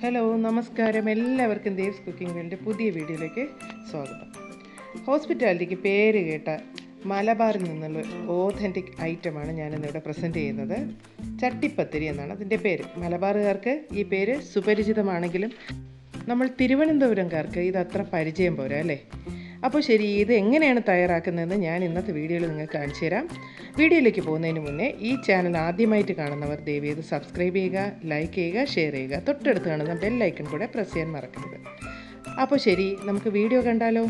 Hello നമസ്കാരം എല്ലാവർക്കും Dev's cooking വേൾഡിൻ്റെ പുതിയ വീഡിയോയിലേക്ക് സ്വാഗതം. ഹോസ്പിറ്റാലിറ്റിക്ക് പേര് കേട്ട മലബാറിൽ നിന്നുള്ള ഓതൻറ്റിക് ഐറ്റമാണ് ഞാനിന്നിവിടെ പ്രസൻറ്റ് ചെയ്യുന്നത്. ചട്ടിപ്പത്തിരി എന്നാണ് അതിൻ്റെ പേര്. മലബാറുകാർക്ക് ഈ പേര് സുപരിചിതമാണെങ്കിലും നമ്മൾ തിരുവനന്തപുരംകാർക്ക് ഇതത്ര പരിചയം പോരാ അല്ലേ? അപ്പോൾ ശരി, ഇത് എങ്ങനെയാണ് തയ്യാറാക്കുന്നതെന്ന് ഞാൻ ഇന്നത്തെ വീഡിയോയിൽ നിങ്ങൾക്ക് കാണിച്ചു തരാം. വീഡിയോയിലേക്ക് പോകുന്നതിന് മുന്നേ ഈ ചാനൽ ആദ്യമായിട്ട് കാണുന്നവർ ദയവ് ചെയ്ത് സബ്സ്ക്രൈബ് ചെയ്യുക, ലൈക്ക് ചെയ്യുക, ഷെയർ ചെയ്യുക. തൊട്ടടുത്ത് കാണുന്ന ബെൽ ഐക്കൺ കൂടെ പ്രസ് ചെയ്യാൻ മറക്കരുത്. അപ്പോൾ ശരി, നമുക്ക് വീഡിയോ കണ്ടാലോ?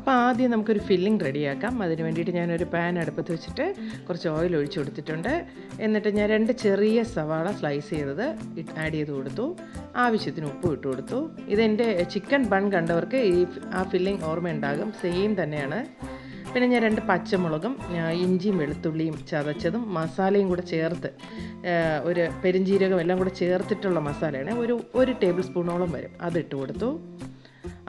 അപ്പോൾ ആദ്യം നമുക്കൊരു ഫില്ലിംഗ് റെഡിയാക്കാം. അതിന് വേണ്ടിയിട്ട് ഞാനൊരു പാൻ അടുപ്പത്ത് വെച്ചിട്ട് കുറച്ച് ഓയിൽ ഒഴിച്ചു കൊടുത്തിട്ടുണ്ട്. എന്നിട്ട് ഞാൻ 2 ചെറിയ സവാള സ്ലൈസ് ചെയ്തത് ആഡ് ചെയ്ത് കൊടുത്തു. ആവശ്യത്തിന് ഉപ്പ് ഇട്ട് കൊടുത്തു. ഇതെൻ്റെ ചിക്കൻ ബൺ കണ്ടവർക്ക് ആ ഫില്ലിംഗ് ഓർമ്മയുണ്ടാകും, സെയിം തന്നെയാണ്. പിന്നെ ഞാൻ 2 പച്ചമുളകും ഇഞ്ചിയും വെളുത്തുള്ളിയും ചതച്ചതും മസാലയും കൂടെ ചേർത്ത്, ഒരു പെരിഞ്ജീരകം എല്ലാം കൂടെ ചേർത്തിട്ടുള്ള മസാലയാണ്, ഒരു ടേബിൾ സ്പൂണോളം വരും, അതിട്ട് കൊടുത്തു.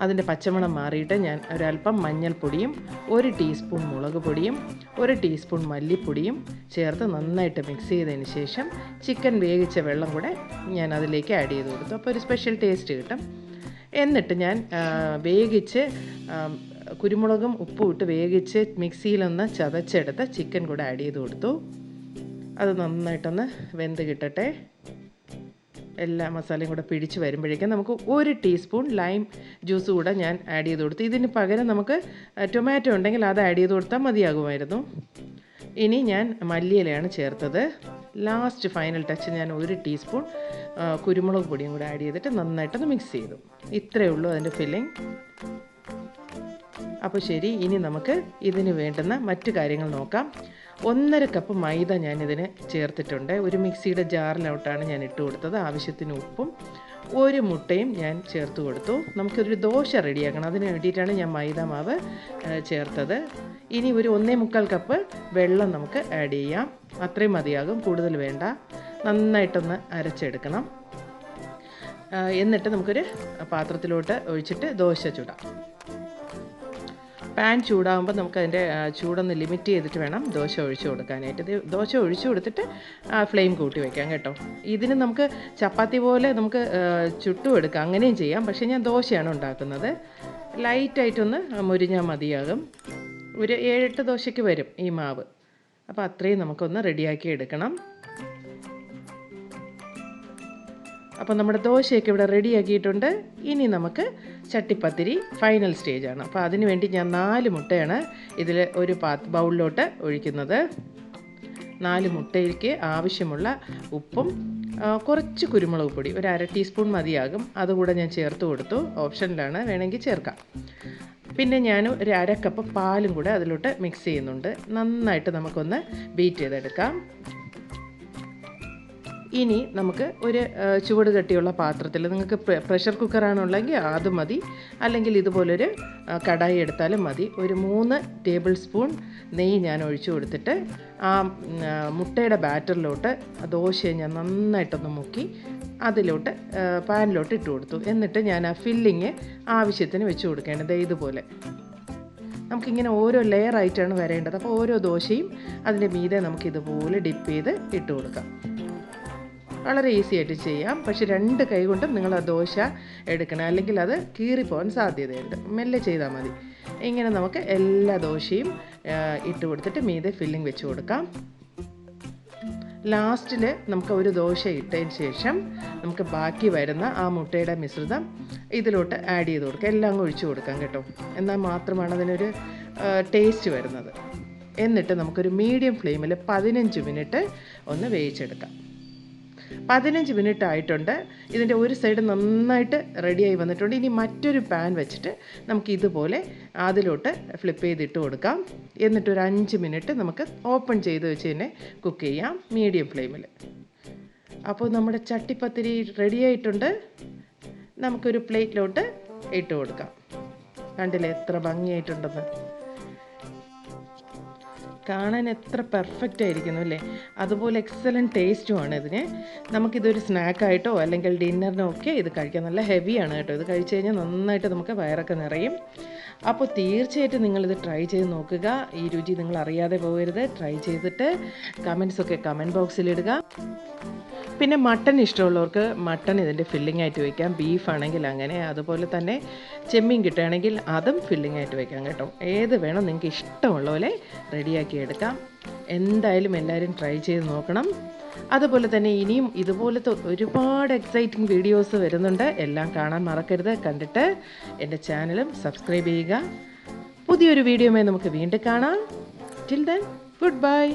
അതിൻ്റെ പച്ചമണം മാറിയിട്ട് ഞാൻ ഒരല്പം മഞ്ഞൾപ്പൊടിയും 1 ടീസ്പൂൺ മുളക് പൊടിയും 1 ടീസ്പൂൺ മല്ലിപ്പൊടിയും ചേർത്ത് നന്നായിട്ട് മിക്സ് ചെയ്തതിന് ശേഷം ചിക്കൻ വേവിച്ച വെള്ളം കൂടെ ഞാൻ അതിലേക്ക് ആഡ് ചെയ്ത് കൊടുത്തു. അപ്പോൾ ഒരു സ്പെഷ്യൽ ടേസ്റ്റ് കിട്ടും. എന്നിട്ട് ഞാൻ വേവിച്ച് കുരുമുളകും ഉപ്പും ഇട്ട് വേവിച്ച് മിക്സിയിലൊന്ന് ചതച്ചെടുത്ത് ചിക്കൻ കൂടെ ആഡ് ചെയ്ത് കൊടുത്തു. അത് നന്നായിട്ടൊന്ന് വെന്ത് കിട്ടട്ടെ. എല്ലാ മസാലയും കൂടെ പിടിച്ച് വരുമ്പോഴേക്കും നമുക്ക് 1 ടീസ്പൂൺ ലൈം ജ്യൂസ് കൂടെ ഞാൻ ആഡ് ചെയ്ത് കൊടുത്തു. ഇതിന് പകരം നമുക്ക് ടൊമാറ്റോ ഉണ്ടെങ്കിൽ അത് ആഡ് ചെയ്ത് കൊടുത്താൽ മതിയാകുമായിരുന്നു. ഇനി ഞാൻ മല്ലിയിലയാണ് ചേർത്തത്. ലാസ്റ്റ് ഫൈനൽ ടച്ച് ഞാൻ 1 ടീസ്പൂൺ കുരുമുളക് പൊടിയും കൂടെ ആഡ് ചെയ്തിട്ട് നന്നായിട്ടൊന്ന് മിക്സ് ചെയ്തു. ഇത്രയേ ഉള്ളൂ അതിൻ്റെ ഫില്ലിംഗ്. അപ്പോൾ ശരി, ഇനി നമുക്ക് ഇതിന് വേണ്ടുന്ന മറ്റു കാര്യങ്ങൾ നോക്കാം. 1.5 കപ്പ് മൈദ ഞാനിതിന് ചേർത്തിട്ടുണ്ട്. ഒരു മിക്സിയുടെ ജാറിലോട്ടാണ് ഞാൻ ഇട്ട് കൊടുത്തത്. ആവശ്യത്തിന് ഉപ്പും 1 മുട്ടയും ഞാൻ ചേർത്ത് കൊടുത്തു. നമുക്കൊരു ദോശ റെഡിയാക്കണം, അതിന് വേണ്ടിയിട്ടാണ് ഞാൻ മൈദ മാവ് ചേർത്തത്. ഇനി ഒരു 1.25 കപ്പ് വെള്ളം നമുക്ക് ആഡ് ചെയ്യാം. അത്രയും മതിയാകും, കൂടുതൽ വേണ്ട. നന്നായിട്ടൊന്ന് അരച്ചെടുക്കണം. എന്നിട്ട് നമുക്കൊരു പാത്രത്തിലോട്ട് ഒഴിച്ചിട്ട് ദോശ ചുടാം. പാൻ ചൂടാകുമ്പോൾ നമുക്കതിൻ്റെ ചൂടൊന്ന് ലിമിറ്റ് ചെയ്തിട്ട് വേണം ദോശ ഒഴിച്ചു കൊടുക്കാനായിട്ട്. ദോശ ഒഴിച്ചു കൊടുത്തിട്ട് ഫ്ലെയിം കൂട്ടി വയ്ക്കാം കേട്ടോ. ഇതിന് നമുക്ക് ചപ്പാത്തി പോലെ നമുക്ക് ചുട്ടും എടുക്കാം, അങ്ങനെയും ചെയ്യാം. പക്ഷേ ഞാൻ ദോശയാണ് ഉണ്ടാക്കുന്നത്. ലൈറ്റായിട്ടൊന്ന് മുരിഞ്ഞാൽ മതിയാകും. ഒരു 7-8 ദോശയ്ക്ക് വരും ഈ മാവ്. അപ്പോൾ അത്രയും നമുക്കൊന്ന് റെഡിയാക്കി എടുക്കണം. അപ്പോൾ നമ്മുടെ ദോശയൊക്കെ ഇവിടെ റെഡിയാക്കിയിട്ടുണ്ട്. ഇനി നമുക്ക് ചട്ടിപ്പത്തിരി ഫൈനൽ സ്റ്റേജാണ്. അപ്പോൾ അതിന് വേണ്ടി ഞാൻ 4 മുട്ടയാണ് ഇതിൽ ഒരു ബൗളിലോട്ട് ഒഴിക്കുന്നത്. 4 മുട്ടയ്ക്ക് ആവശ്യമുള്ള ഉപ്പും കുറച്ച് കുരുമുളക് പൊടി, ഒരു 1/2 ടീസ്പൂൺ മതിയാകും, അതുകൂടെ ഞാൻ ചേർത്ത് കൊടുത്തു. ഓപ്ഷനിലാണ്, വേണമെങ്കിൽ ചേർക്കാം. പിന്നെ ഞാൻ ഒരു 1/2 കപ്പ് പാലും കൂടെ അതിലോട്ട് മിക്സ് ചെയ്യുന്നുണ്ട്. നന്നായിട്ട് നമുക്കൊന്ന് ബീറ്റ് ചെയ്തെടുക്കാം. ഇനി നമുക്ക് ഒരു ചുവട് കട്ടിയുള്ള പാത്രത്തിൽ, നിങ്ങൾക്ക് പ്രഷർ കുക്കറാണുള്ളെങ്കിൽ അത് മതി, അല്ലെങ്കിൽ ഇതുപോലൊരു കടായി എടുത്താലും മതി. ഒരു 3 ടേബിൾ സ്പൂൺ നെയ്യ് ഞാൻ ഒഴിച്ചു കൊടുത്തിട്ട് ആ മുട്ടയുടെ ബാറ്ററിലോട്ട് ദോശയെ ഞാൻ നന്നായിട്ടൊന്ന് മുക്കി അതിലോട്ട് പാനിലോട്ട് ഇട്ട് കൊടുത്തു. എന്നിട്ട് ഞാൻ ആ ഫില്ലിങ് ആവശ്യത്തിന് വെച്ച് കൊടുക്കേണ്ടത് ഇതുപോലെ. നമുക്കിങ്ങനെ ഓരോ ലെയറായിട്ടാണ് വരേണ്ടത്. അപ്പോൾ ഓരോ ദോശയും അതിൻ്റെ മീതെ നമുക്കിതുപോലെ ഡിപ്പ് ചെയ്ത് ഇട്ട് കൊടുക്കാം. വളരെ ഈസി ആയിട്ട് ചെയ്യാം. പക്ഷെ 2 കൈ കൊണ്ടും നിങ്ങൾ ആ ദോശ എടുക്കണം, അല്ലെങ്കിൽ അത് കീറിപ്പോകാൻ സാധ്യതയുണ്ട്. മെല്ലെ ചെയ്താൽ മതി. ഇങ്ങനെ നമുക്ക് എല്ലാ ദോശയും ഇട്ട് കൊടുത്തിട്ട് മീതെ ഫില്ലിംഗ് വെച്ച് കൊടുക്കാം. ലാസ്റ്റിൽ നമുക്ക് ഒരു ദോശ ഇട്ടതിന് ശേഷം നമുക്ക് ബാക്കി വരുന്ന ആ മുട്ടയുടെ മിശ്രിതം ഇതിലോട്ട് ആഡ് ചെയ്ത് കൊടുക്കാം. എല്ലാം ഒഴിച്ചു കൊടുക്കാം കേട്ടോ, എന്നാൽ മാത്രമാണ് അതിനൊരു ടേസ്റ്റ് വരുന്നത്. എന്നിട്ട് നമുക്കൊരു മീഡിയം ഫ്ലെയിമിൽ 15 മിനിറ്റ് ഒന്ന് വേവിച്ചെടുക്കാം. 15 മിനിറ്റ് ആയിട്ടുണ്ട്. ഇതിൻ്റെ ഒരു സൈഡ് നന്നായിട്ട് റെഡിയായി വന്നിട്ടുണ്ട്. ഇനി മറ്റൊരു പാൻ വെച്ചിട്ട് നമുക്ക് ഇതുപോലെ അതിലോട്ട് ഫ്ലിപ്പ് ചെയ്തിട്ട് കൊടുക്കാം. എന്നിട്ടൊരു 5 മിനിറ്റ് നമുക്ക് ഓപ്പൺ ചെയ്ത് വെച്ച് തന്നെ കുക്ക് ചെയ്യാം മീഡിയം ഫ്ലെയിമിൽ. അപ്പോൾ നമ്മുടെ ചട്ടിപ്പത്തിരി റെഡിയായിട്ടുണ്ട്. നമുക്കൊരു പ്ലേറ്റിലോട്ട് ഇട്ട് കൊടുക്കാം. കണ്ടില്ലേ എത്ര ഭംഗിയായിട്ടുണ്ടെന്ന്. കാണാൻ എത്ര പെർഫെക്റ്റ് ആയിരിക്കുന്നു അല്ലേ? അതുപോലെ എക്സലൻറ്റ് ടേസ്റ്റുമാണ് ഇതിന്. നമുക്കിതൊരു സ്നാക്കായിട്ടോ അല്ലെങ്കിൽ ഡിന്നറിനോ ഒക്കെ ഇത് കഴിക്കാം. നല്ല ഹെവിയാണ് കേട്ടോ. ഇത് കഴിച്ച് കഴിഞ്ഞാൽ നന്നായിട്ട് നമുക്ക് വയറൊക്കെ നിറയും. അപ്പോൾ തീർച്ചയായിട്ടും നിങ്ങളിത് ട്രൈ ചെയ്ത് നോക്കുക. ഈ രുചി നിങ്ങൾ അറിയാതെ പോകരുത്. ട്രൈ ചെയ്തിട്ട് കമൻസൊക്കെ കമൻറ്റ് ബോക്സിലിടുക. പിന്നെ മട്ടൺ ഇഷ്ടമുള്ളവർക്ക് മട്ടൺ ഇതിൻ്റെ ഫില്ലിംഗ് ആയിട്ട് വയ്ക്കാം. ബീഫ് ആണെങ്കിൽ അങ്ങനെ. അതുപോലെ തന്നെ ചെമ്മീൻ കിട്ടുകയാണെങ്കിൽ അതും ഫില്ലിംഗ് ആയിട്ട് വയ്ക്കാം കേട്ടോ. ഏത് വേണം നിങ്ങൾക്ക് ഇഷ്ടമുള്ള പോലെ റെഡിയാക്കി എടുക്കാം. എന്തായാലും എല്ലാവരും ട്രൈ ചെയ്ത് നോക്കണം. അതുപോലെ തന്നെ ഇനിയും ഇതുപോലത്തെ ഒരുപാട് എക്സൈറ്റിംഗ് വീഡിയോസ് വരുന്നുണ്ട്. എല്ലാം കാണാൻ മറക്കരുത്. കണ്ടിട്ട് എൻ്റെ ചാനലും സബ്സ്ക്രൈബ് ചെയ്യുക. പുതിയൊരു വീഡിയോയുമായി നമുക്ക് വീണ്ടും കാണാം. Till then good bye.